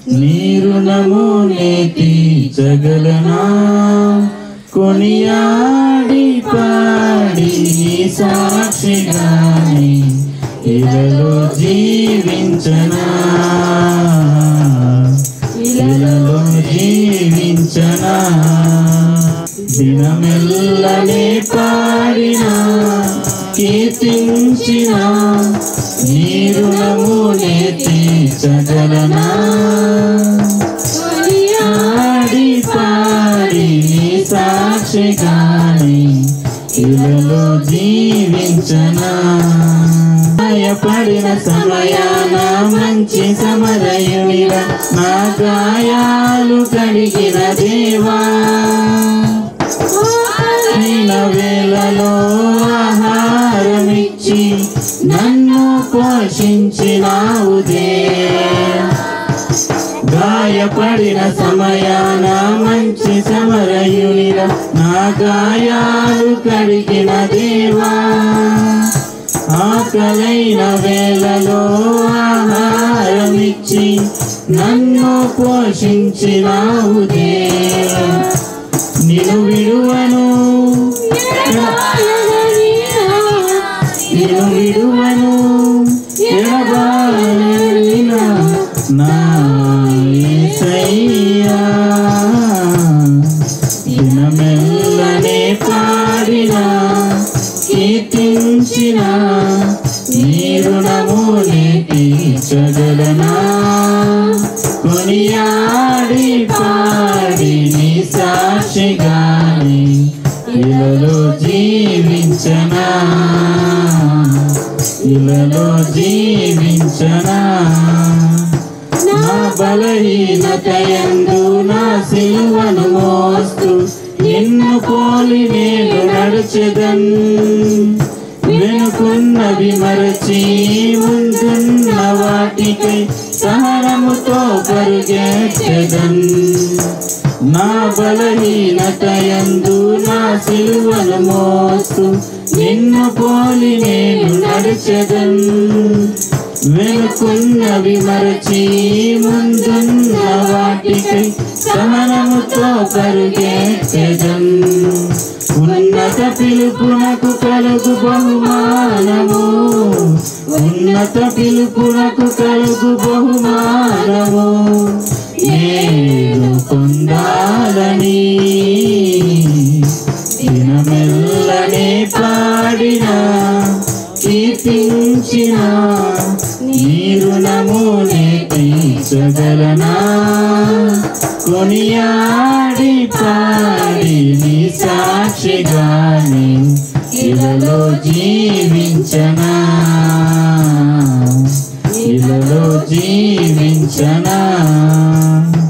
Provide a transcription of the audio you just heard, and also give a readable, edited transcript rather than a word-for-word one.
నీ రుణము నే తీర్చగలనా కొనియాడి పాడి నీ సాక్షిగాని ఇలలో జీవించనా ఇలలో జీవించనా దినమెల్లనే పాడినా కీర్తించిన నీ రుణము నే తీర్చగలనా కొనియాడి పాడి నీ సాక్షిగాని ఇలలో జీవించనా గాయపడిన సమయాన మంచి సమరయునిగా నా గాయాలు కడిగిన దేవా వేళలో ఆహారమిచ్చి నన్ను పోషించినావు దేవా గాయపడిన సమయాన మంచి సమరయునిగా నా గాయాలు కడిగిన దేవా ఆకలైన వేళలో ఆహారమిచ్చి నన్ను పోషించినావు దేవా నిన్ను విడువను ఎడబాయన నా యేసయ్యా దినమెల్లనే పాడినా కీర్తించిన నీ రుణము నే తీర్చగలనా కొనియాడి పాడి నీ సాక్షిగాని ఇలలో జీవించనా ఇలలో జీవించనా నా బలహీనతయందు నా సిలువను మోస్తూ నిన్ను పోలి నేను నడిచెదన్ వెనుకున్నవి మరచి ముందున్న వాటికై సహనముతో పరిగెత్తెదన్ నా బలహీనతయందు నా సిలువను మోస్తూ నిన్ను పోలి నేను నడిచెదన్ వెనుకున్నవి మరచి ముందున్న వాటికై సహనముతో పరిగెత్తెదన్ ఉన్నత పిలుపునకు కలుగు బహుమానము ఉన్నత పిలుపునకు కలుగు బహుమానము నేను పొందాలని దినమెల్లనే పాడినా కీర్తించిన నీ రుణము నే తీర్చగలనా కొనియాడి పాడి నీ సాక్షిగాని ఇలలో జీవించనా